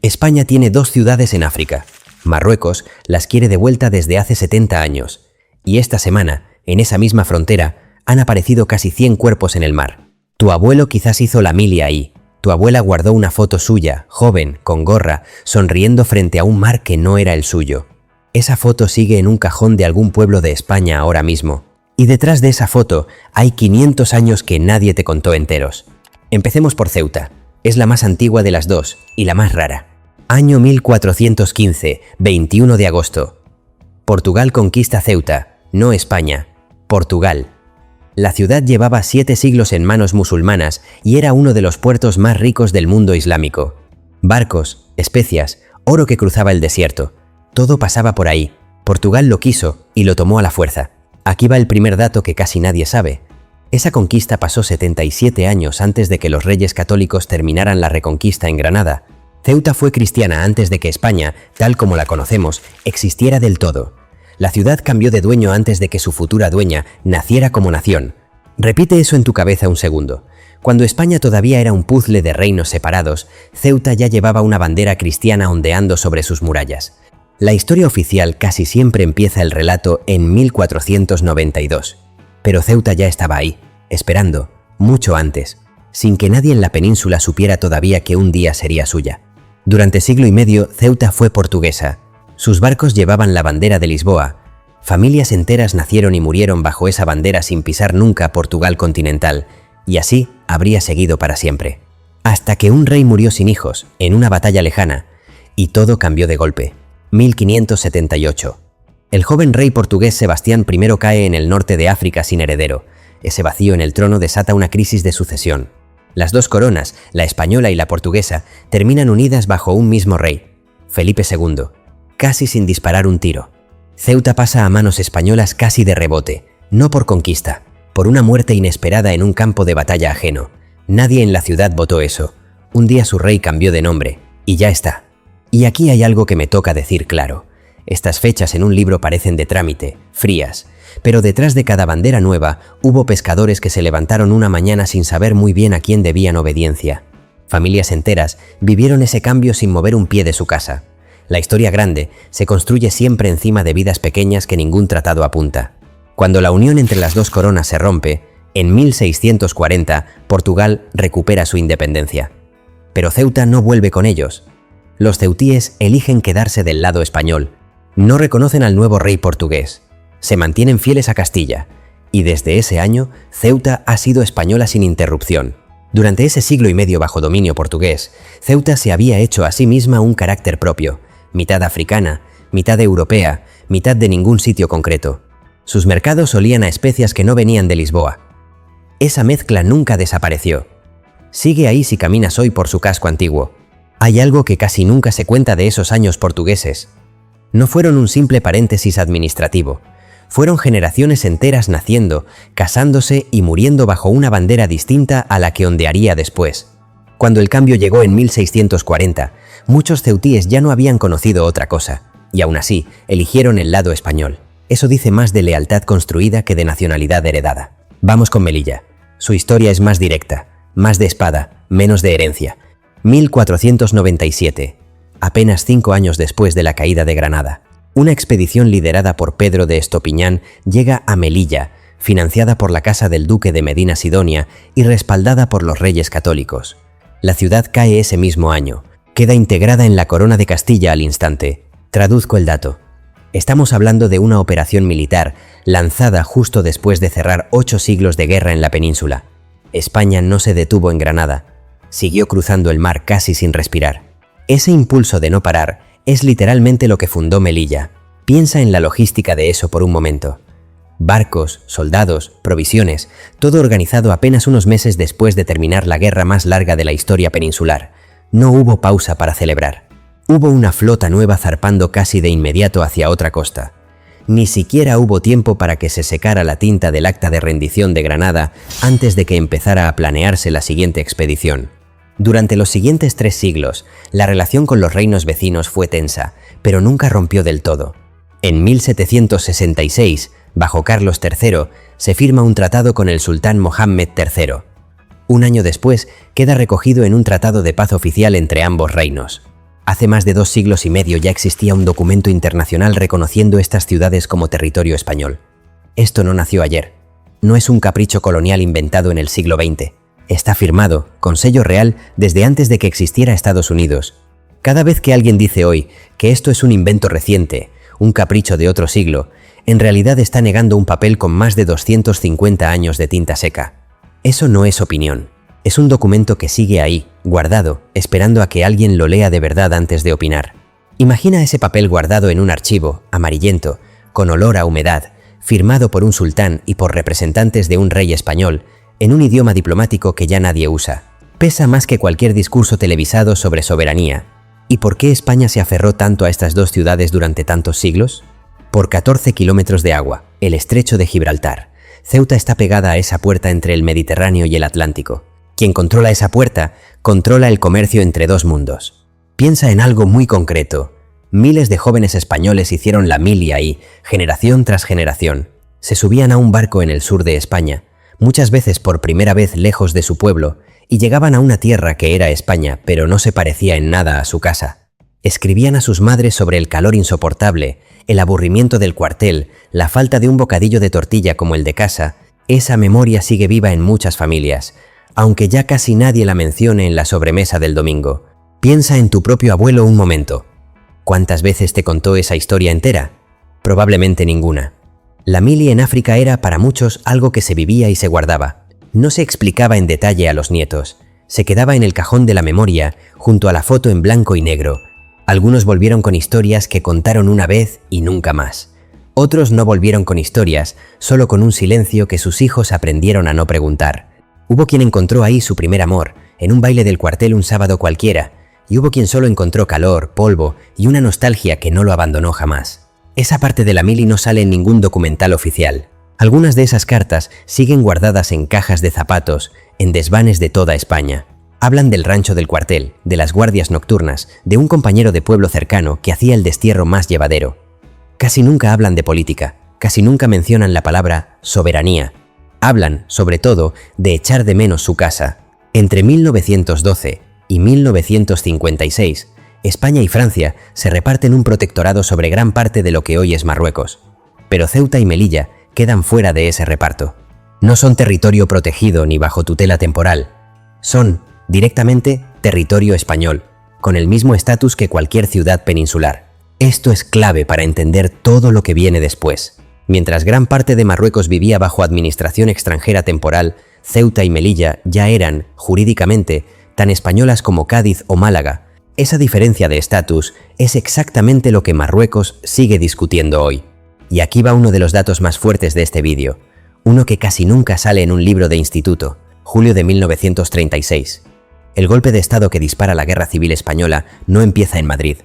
España tiene 2 ciudades en África. Marruecos las quiere de vuelta desde hace 70 años. Y esta semana, en esa misma frontera, han aparecido casi 100 cuerpos en el mar. Tu abuelo quizás hizo la mili ahí. Tu abuela guardó una foto suya, joven, con gorra, sonriendo frente a un mar que no era el suyo. Esa foto sigue en un cajón de algún pueblo de España ahora mismo. Y detrás de esa foto hay 500 años que nadie te contó enteros. Empecemos por Ceuta. Es la más antigua de las dos y la más rara. Año 1415, 21 de agosto. Portugal conquista Ceuta, no España, Portugal. La ciudad llevaba 7 siglos en manos musulmanas y era uno de los puertos más ricos del mundo islámico. Barcos, especias, oro que cruzaba el desierto. Todo pasaba por ahí. Portugal lo quiso y lo tomó a la fuerza. Aquí va el primer dato que casi nadie sabe. Esa conquista pasó 77 años antes de que los reyes católicos terminaran la reconquista en Granada. Ceuta fue cristiana antes de que España, tal como la conocemos, existiera del todo. La ciudad cambió de dueño antes de que su futura dueña naciera como nación. Repite eso en tu cabeza un segundo. Cuando España todavía era un puzzle de reinos separados, Ceuta ya llevaba una bandera cristiana ondeando sobre sus murallas. La historia oficial casi siempre empieza el relato en 1492. Pero Ceuta ya estaba ahí, esperando, mucho antes, sin que nadie en la península supiera todavía que un día sería suya. Durante siglo y medio, Ceuta fue portuguesa. Sus barcos llevaban la bandera de Lisboa. Familias enteras nacieron y murieron bajo esa bandera sin pisar nunca Portugal continental, y así habría seguido para siempre. Hasta que un rey murió sin hijos, en una batalla lejana, y todo cambió de golpe. 1578. El joven rey portugués Sebastián I cae en el norte de África sin heredero. Ese vacío en el trono desata una crisis de sucesión. Las 2 coronas, la española y la portuguesa, terminan unidas bajo un mismo rey, Felipe II, casi sin disparar un tiro. Ceuta pasa a manos españolas casi de rebote, no por conquista, por una muerte inesperada en un campo de batalla ajeno. Nadie en la ciudad votó eso. Un día su rey cambió de nombre, y ya está. Y aquí hay algo que me toca decir claro. Estas fechas en un libro parecen de trámite, frías, pero detrás de cada bandera nueva hubo pescadores que se levantaron una mañana sin saber muy bien a quién debían obediencia. Familias enteras vivieron ese cambio sin mover un pie de su casa. La historia grande se construye siempre encima de vidas pequeñas que ningún tratado apunta. Cuando la unión entre las 2 coronas se rompe, en 1640 Portugal recupera su independencia. Pero Ceuta no vuelve con ellos. Los ceutíes eligen quedarse del lado español. No reconocen al nuevo rey portugués. Se mantienen fieles a Castilla. Y desde ese año, Ceuta ha sido española sin interrupción. Durante ese siglo y medio bajo dominio portugués, Ceuta se había hecho a sí misma un carácter propio, mitad africana, mitad europea, mitad de ningún sitio concreto. Sus mercados olían a especias que no venían de Lisboa. Esa mezcla nunca desapareció. Sigue ahí si caminas hoy por su casco antiguo. Hay algo que casi nunca se cuenta de esos años portugueses. No fueron un simple paréntesis administrativo. Fueron generaciones enteras naciendo, casándose y muriendo bajo una bandera distinta a la que ondearía después. Cuando el cambio llegó en 1640, muchos ceutíes ya no habían conocido otra cosa, y aún así eligieron el lado español. Eso dice más de lealtad construida que de nacionalidad heredada. Vamos con Melilla. Su historia es más directa, más de espada, menos de herencia. 1497. Apenas 5 años después de la caída de Granada. Una expedición liderada por Pedro de Estopiñán llega a Melilla, financiada por la casa del duque de Medina Sidonia y respaldada por los reyes católicos. La ciudad cae ese mismo año. Queda integrada en la corona de Castilla al instante. Traduzco el dato. Estamos hablando de una operación militar lanzada justo después de cerrar 8 siglos de guerra en la península. España no se detuvo en Granada. Siguió cruzando el mar casi sin respirar. Ese impulso de no parar es literalmente lo que fundó Melilla. Piensa en la logística de eso por un momento. Barcos, soldados, provisiones, todo organizado apenas unos meses después de terminar la guerra más larga de la historia peninsular. No hubo pausa para celebrar. Hubo una flota nueva zarpando casi de inmediato hacia otra costa. Ni siquiera hubo tiempo para que se secara la tinta del acta de rendición de Granada antes de que empezara a planearse la siguiente expedición. Durante los siguientes 3 siglos, la relación con los reinos vecinos fue tensa, pero nunca rompió del todo. En 1766, bajo Carlos III, se firma un tratado con el sultán Mohammed III. Un año después, queda recogido en un tratado de paz oficial entre ambos reinos. Hace más de 2 siglos y medio ya existía un documento internacional reconociendo estas ciudades como territorio español. Esto no nació ayer. No es un capricho colonial inventado en el siglo XX. Está firmado, con sello real, desde antes de que existiera Estados Unidos. Cada vez que alguien dice hoy que esto es un invento reciente, un capricho de otro siglo, en realidad está negando un papel con más de 250 años de tinta seca. Eso no es opinión. Es un documento que sigue ahí, guardado, esperando a que alguien lo lea de verdad antes de opinar. Imagina ese papel guardado en un archivo, amarillento, con olor a humedad, firmado por un sultán y por representantes de un rey español, en un idioma diplomático que ya nadie usa. Pesa más que cualquier discurso televisado sobre soberanía. ¿Y por qué España se aferró tanto a estas dos ciudades durante tantos siglos? Por 14 kilómetros de agua, el estrecho de Gibraltar. Ceuta está pegada a esa puerta entre el Mediterráneo y el Atlántico. Quien controla esa puerta, controla el comercio entre dos mundos. Piensa en algo muy concreto. Miles de jóvenes españoles hicieron la mili ahí, generación tras generación. Se subían a un barco en el sur de España, muchas veces por primera vez lejos de su pueblo, y llegaban a una tierra que era España, pero no se parecía en nada a su casa. Escribían a sus madres sobre el calor insoportable, el aburrimiento del cuartel, la falta de un bocadillo de tortilla como el de casa. Esa memoria sigue viva en muchas familias, aunque ya casi nadie la mencione en la sobremesa del domingo. Piensa en tu propio abuelo un momento. ¿Cuántas veces te contó esa historia entera? Probablemente ninguna. La mili en África era para muchos algo que se vivía y se guardaba. No se explicaba en detalle a los nietos. Se quedaba en el cajón de la memoria, junto a la foto en blanco y negro. Algunos volvieron con historias que contaron una vez y nunca más. Otros no volvieron con historias, solo con un silencio que sus hijos aprendieron a no preguntar. Hubo quien encontró ahí su primer amor, en un baile del cuartel un sábado cualquiera, y hubo quien solo encontró calor, polvo y una nostalgia que no lo abandonó jamás. Esa parte de la mili no sale en ningún documental oficial. Algunas de esas cartas siguen guardadas en cajas de zapatos, en desvanes de toda España. Hablan del rancho del cuartel, de las guardias nocturnas, de un compañero de pueblo cercano que hacía el destierro más llevadero. Casi nunca hablan de política, casi nunca mencionan la palabra soberanía. Hablan, sobre todo, de echar de menos su casa. Entre 1912 y 1956, España y Francia se reparten un protectorado sobre gran parte de lo que hoy es Marruecos. Pero Ceuta y Melilla quedan fuera de ese reparto. No son territorio protegido ni bajo tutela temporal. Son, directamente, territorio español, con el mismo estatus que cualquier ciudad peninsular. Esto es clave para entender todo lo que viene después. Mientras gran parte de Marruecos vivía bajo administración extranjera temporal, Ceuta y Melilla ya eran, jurídicamente, tan españolas como Cádiz o Málaga. Esa diferencia de estatus es exactamente lo que Marruecos sigue discutiendo hoy. Y aquí va uno de los datos más fuertes de este vídeo, uno que casi nunca sale en un libro de instituto, julio de 1936. El golpe de Estado que dispara la Guerra Civil Española no empieza en Madrid.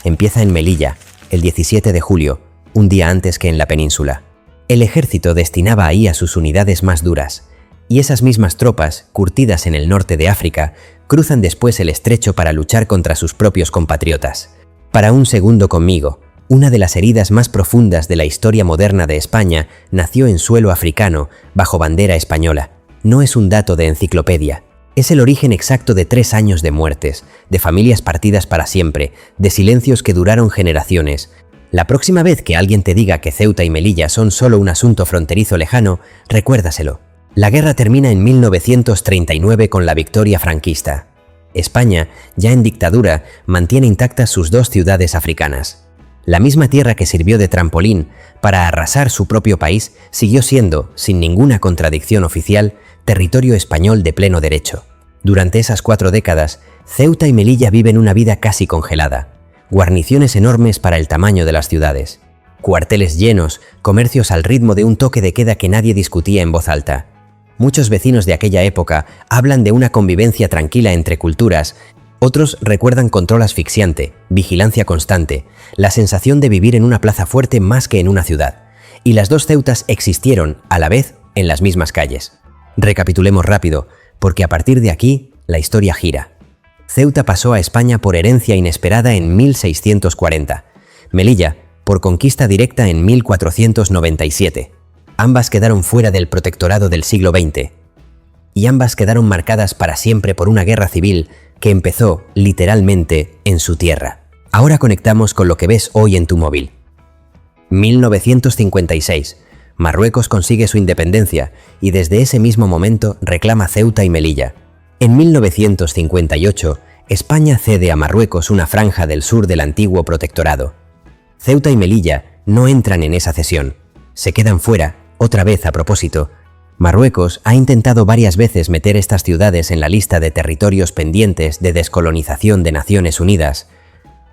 Empieza en Melilla, el 17 de julio, un día antes que en la península. El ejército destinaba ahí a sus unidades más duras, y esas mismas tropas, curtidas en el norte de África, cruzan después el estrecho para luchar contra sus propios compatriotas. Para un segundo conmigo, una de las heridas más profundas de la historia moderna de España nació en suelo africano, bajo bandera española. No es un dato de enciclopedia. Es el origen exacto de 3 años de muertes, de familias partidas para siempre, de silencios que duraron generaciones. La próxima vez que alguien te diga que Ceuta y Melilla son solo un asunto fronterizo lejano, recuérdaselo. La guerra termina en 1939 con la victoria franquista. España, ya en dictadura, mantiene intactas sus 2 ciudades africanas. La misma tierra que sirvió de trampolín para arrasar su propio país siguió siendo, sin ninguna contradicción oficial, territorio español de pleno derecho. Durante esas 4 décadas, Ceuta y Melilla viven una vida casi congelada. Guarniciones enormes para el tamaño de las ciudades. Cuarteles llenos, comercios al ritmo de un toque de queda que nadie discutía en voz alta. Muchos vecinos de aquella época hablan de una convivencia tranquila entre culturas. Otros recuerdan control asfixiante, vigilancia constante, la sensación de vivir en una plaza fuerte más que en una ciudad. Y las 2 Ceutas existieron, a la vez, en las mismas calles. Recapitulemos rápido, porque a partir de aquí, la historia gira. Ceuta pasó a España por herencia inesperada en 1640. Melilla, por conquista directa en 1497. Ambas quedaron fuera del protectorado del siglo XX. Y ambas quedaron marcadas para siempre por una guerra civil que empezó, literalmente, en su tierra. Ahora conectamos con lo que ves hoy en tu móvil. 1956. Marruecos consigue su independencia y desde ese mismo momento reclama Ceuta y Melilla. En 1958, España cede a Marruecos una franja del sur del antiguo protectorado. Ceuta y Melilla no entran en esa cesión. Se quedan fuera, otra vez a propósito. Marruecos ha intentado varias veces meter estas ciudades en la lista de territorios pendientes de descolonización de Naciones Unidas.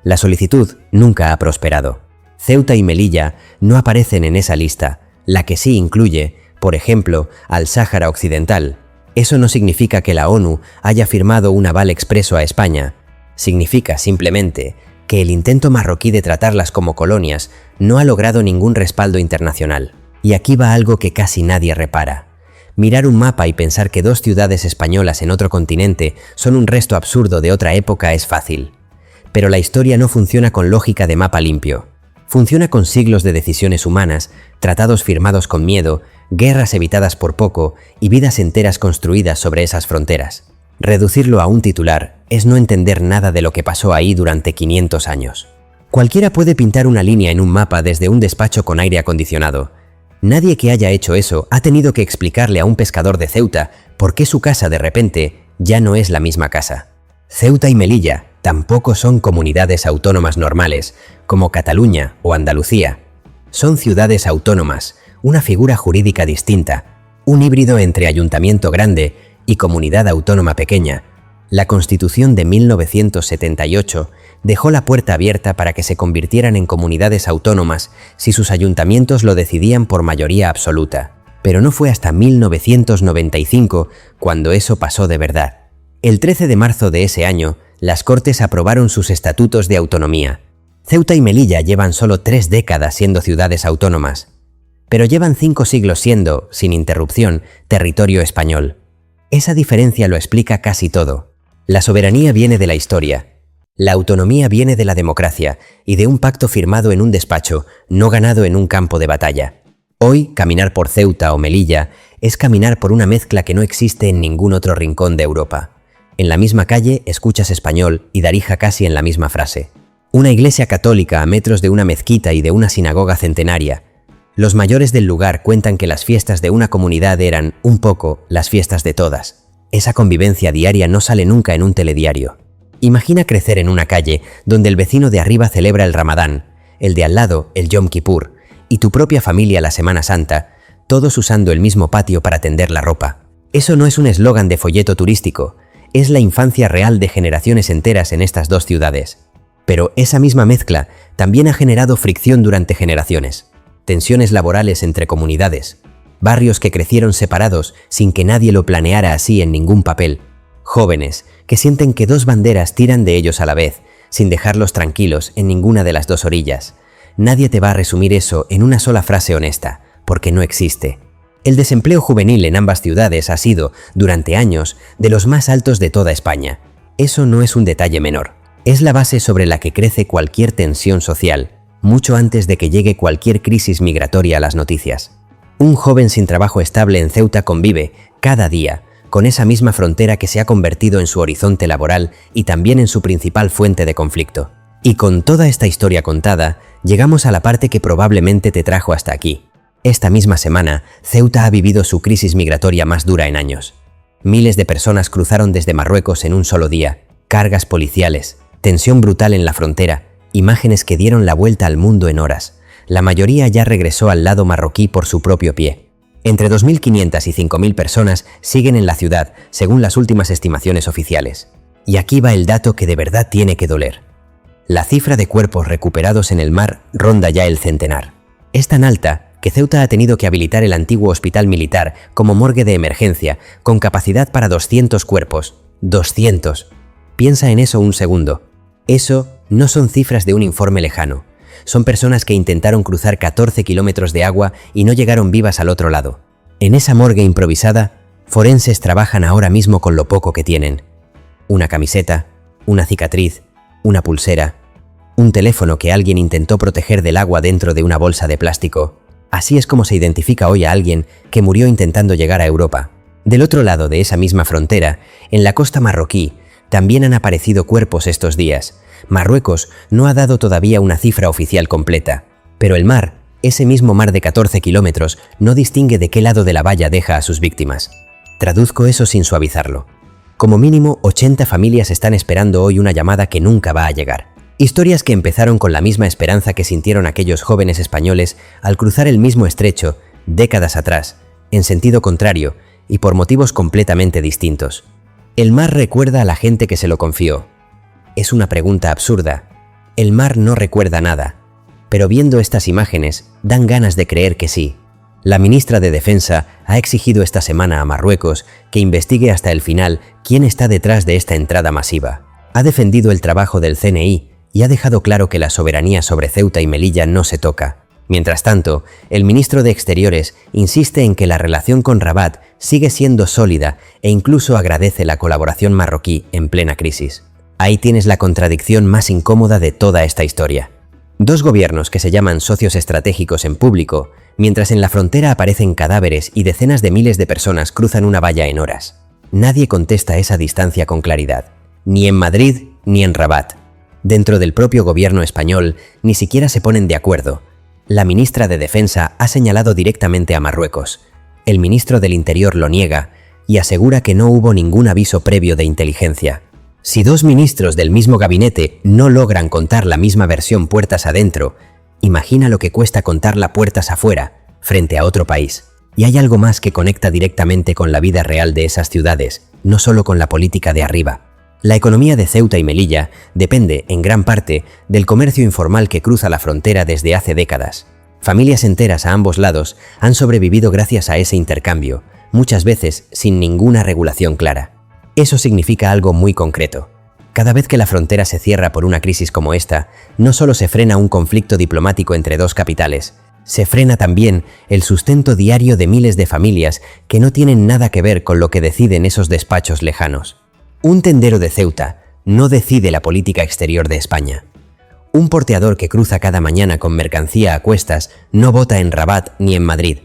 La solicitud nunca ha prosperado. Ceuta y Melilla no aparecen en esa lista, la que sí incluye, por ejemplo, al Sáhara Occidental. Eso no significa que la ONU haya firmado un aval expreso a España. Significa simplemente que el intento marroquí de tratarlas como colonias no ha logrado ningún respaldo internacional. Y aquí va algo que casi nadie repara. Mirar un mapa y pensar que dos ciudades españolas en otro continente son un resto absurdo de otra época es fácil. Pero la historia no funciona con lógica de mapa limpio. Funciona con siglos de decisiones humanas, tratados firmados con miedo, guerras evitadas por poco y vidas enteras construidas sobre esas fronteras. Reducirlo a un titular es no entender nada de lo que pasó ahí durante 500 años. Cualquiera puede pintar una línea en un mapa desde un despacho con aire acondicionado. Nadie que haya hecho eso ha tenido que explicarle a un pescador de Ceuta por qué su casa de repente ya no es la misma casa. Ceuta y Melilla tampoco son comunidades autónomas normales, como Cataluña o Andalucía. Son ciudades autónomas, una figura jurídica distinta, un híbrido entre ayuntamiento grande y comunidad autónoma pequeña. La Constitución de 1978 dejó la puerta abierta para que se convirtieran en comunidades autónomas si sus ayuntamientos lo decidían por mayoría absoluta. Pero no fue hasta 1995 cuando eso pasó de verdad. El 13 de marzo de ese año, las Cortes aprobaron sus estatutos de autonomía. Ceuta y Melilla llevan solo 3 décadas siendo ciudades autónomas, pero llevan 5 siglos siendo, sin interrupción, territorio español. Esa diferencia lo explica casi todo. La soberanía viene de la historia. La autonomía viene de la democracia y de un pacto firmado en un despacho, no ganado en un campo de batalla. Hoy, caminar por Ceuta o Melilla es caminar por una mezcla que no existe en ningún otro rincón de Europa. En la misma calle escuchas español y Darija casi en la misma frase. Una iglesia católica a metros de una mezquita y de una sinagoga centenaria. Los mayores del lugar cuentan que las fiestas de una comunidad eran, un poco, las fiestas de todas. Esa convivencia diaria no sale nunca en un telediario. Imagina crecer en una calle donde el vecino de arriba celebra el Ramadán, el de al lado el Yom Kippur, y tu propia familia la Semana Santa, todos usando el mismo patio para tender la ropa. Eso no es un eslogan de folleto turístico, es la infancia real de generaciones enteras en estas dos ciudades. Pero esa misma mezcla también ha generado fricción durante generaciones, tensiones laborales entre comunidades, barrios que crecieron separados sin que nadie lo planeara así en ningún papel, jóvenes que sienten que dos banderas tiran de ellos a la vez, sin dejarlos tranquilos en ninguna de las dos orillas. Nadie te va a resumir eso en una sola frase honesta, porque no existe. El desempleo juvenil en ambas ciudades ha sido, durante años, de los más altos de toda España. Eso no es un detalle menor. Es la base sobre la que crece cualquier tensión social, mucho antes de que llegue cualquier crisis migratoria a las noticias. Un joven sin trabajo estable en Ceuta convive, cada día, con esa misma frontera que se ha convertido en su horizonte laboral y también en su principal fuente de conflicto. Y con toda esta historia contada, llegamos a la parte que probablemente te trajo hasta aquí. Esta misma semana, Ceuta ha vivido su crisis migratoria más dura en años. Miles de personas cruzaron desde Marruecos en un solo día, cargas policiales, tensión brutal en la frontera, imágenes que dieron la vuelta al mundo en horas. La mayoría ya regresó al lado marroquí por su propio pie. Entre 2.500 y 5.000 personas siguen en la ciudad, según las últimas estimaciones oficiales. Y aquí va el dato que de verdad tiene que doler. La cifra de cuerpos recuperados en el mar ronda ya el centenar. Es tan alta que Ceuta ha tenido que habilitar el antiguo hospital militar como morgue de emergencia, con capacidad para 200 cuerpos. ¡200! Piensa en eso un segundo. Eso no son cifras de un informe lejano. Son personas que intentaron cruzar 14 kilómetros de agua y no llegaron vivas al otro lado. En esa morgue improvisada, forenses trabajan ahora mismo con lo poco que tienen. Una camiseta, una cicatriz, una pulsera, un teléfono que alguien intentó proteger del agua dentro de una bolsa de plástico. Así es como se identifica hoy a alguien que murió intentando llegar a Europa. Del otro lado de esa misma frontera, en la costa marroquí, También han aparecido cuerpos estos días. Marruecos no ha dado todavía una cifra oficial completa, pero el mar, ese mismo mar de 14 kilómetros, no distingue de qué lado de la valla deja a sus víctimas. Traduzco eso sin suavizarlo. Como mínimo, 80 familias están esperando hoy una llamada que nunca va a llegar. Historias que empezaron con la misma esperanza que sintieron aquellos jóvenes españoles al cruzar el mismo estrecho, décadas atrás, en sentido contrario y por motivos completamente distintos. ¿El mar recuerda a la gente que se lo confió? Es una pregunta absurda. El mar no recuerda nada, pero viendo estas imágenes dan ganas de creer que sí. La ministra de Defensa ha exigido esta semana a Marruecos que investigue hasta el final quién está detrás de esta entrada masiva. Ha defendido el trabajo del CNI y ha dejado claro que la soberanía sobre Ceuta y Melilla no se toca. Mientras tanto, el ministro de Exteriores insiste en que la relación con Rabat sigue siendo sólida e incluso agradece la colaboración marroquí en plena crisis. Ahí tienes la contradicción más incómoda de toda esta historia. Dos gobiernos que se llaman socios estratégicos en público, mientras en la frontera aparecen cadáveres y decenas de miles de personas cruzan una valla en horas. Nadie contesta esa distancia con claridad, ni en Madrid ni en Rabat. Dentro del propio gobierno español ni siquiera se ponen de acuerdo. La ministra de Defensa ha señalado directamente a Marruecos. El ministro del Interior lo niega y asegura que no hubo ningún aviso previo de inteligencia. Si dos ministros del mismo gabinete no logran contar la misma versión puertas adentro, imagina lo que cuesta contarla puertas afuera, frente a otro país. Y hay algo más que conecta directamente con la vida real de esas ciudades, no solo con la política de arriba. La economía de Ceuta y Melilla depende, en gran parte, del comercio informal que cruza la frontera desde hace décadas. Familias enteras a ambos lados han sobrevivido gracias a ese intercambio, muchas veces sin ninguna regulación clara. Eso significa algo muy concreto. Cada vez que la frontera se cierra por una crisis como esta, no solo se frena un conflicto diplomático entre dos capitales, se frena también el sustento diario de miles de familias que no tienen nada que ver con lo que deciden esos despachos lejanos. Un tendero de Ceuta no decide la política exterior de España. Un porteador que cruza cada mañana con mercancía a cuestas no vota en Rabat ni en Madrid,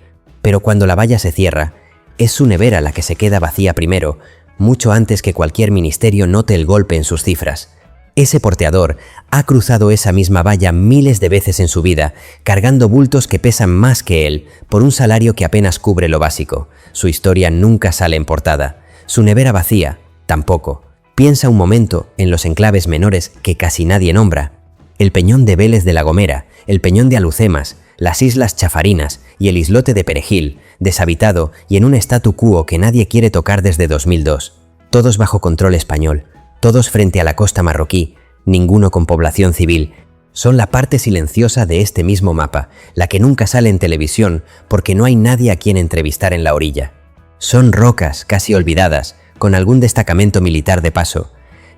pero cuando la valla se cierra, es su nevera la que se queda vacía primero, mucho antes que cualquier ministerio note el golpe en sus cifras. Ese porteador ha cruzado esa misma valla miles de veces en su vida, cargando bultos que pesan más que él, por un salario que apenas cubre lo básico. Su historia nunca sale en portada. Su nevera vacía, tampoco. Piensa un momento en los enclaves menores que casi nadie nombra. El peñón de Vélez de la Gomera, el peñón de Alucemas, las islas Chafarinas y el islote de Perejil, deshabitado y en un statu quo que nadie quiere tocar desde 2002. Todos bajo control español, todos frente a la costa marroquí, ninguno con población civil. Son la parte silenciosa de este mismo mapa, la que nunca sale en televisión porque no hay nadie a quien entrevistar en la orilla. Son rocas casi olvidadas, con algún destacamento militar de paso.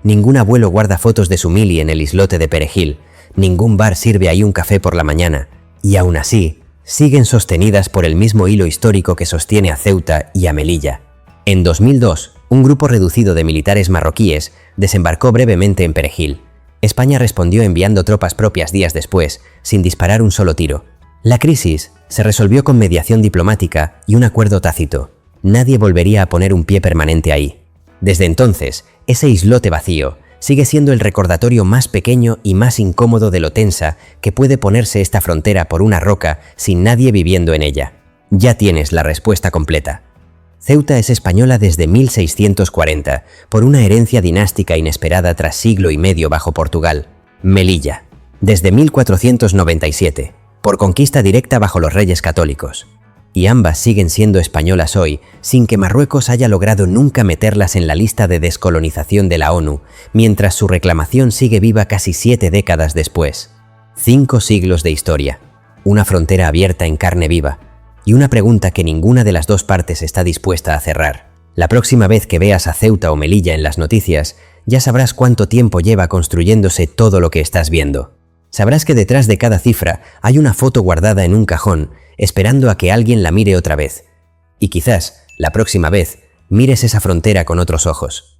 Ningún abuelo guarda fotos de su mili en el islote de Perejil, ningún bar sirve ahí un café por la mañana, y aún así, siguen sostenidas por el mismo hilo histórico que sostiene a Ceuta y a Melilla. En 2002, un grupo reducido de militares marroquíes desembarcó brevemente en Perejil. España respondió enviando tropas propias días después, sin disparar un solo tiro. La crisis se resolvió con mediación diplomática y un acuerdo tácito. Nadie volvería a poner un pie permanente ahí. Desde entonces, ese islote vacío sigue siendo el recordatorio más pequeño y más incómodo de lo tensa que puede ponerse esta frontera por una roca sin nadie viviendo en ella. Ya tienes la respuesta completa. Ceuta es española desde 1640, por una herencia dinástica inesperada tras siglo y medio bajo Portugal. Melilla, desde 1497, por conquista directa bajo los reyes católicos. Y ambas siguen siendo españolas hoy, sin que Marruecos haya logrado nunca meterlas en la lista de descolonización de la ONU, mientras su reclamación sigue viva casi 7 décadas después. 5 siglos de historia, una frontera abierta en carne viva, y una pregunta que ninguna de las dos partes está dispuesta a cerrar. La próxima vez que veas a Ceuta o Melilla en las noticias, ya sabrás cuánto tiempo lleva construyéndose todo lo que estás viendo. Sabrás que detrás de cada cifra hay una foto guardada en un cajón, esperando a que alguien la mire otra vez. Y quizás, la próxima vez, mires esa frontera con otros ojos.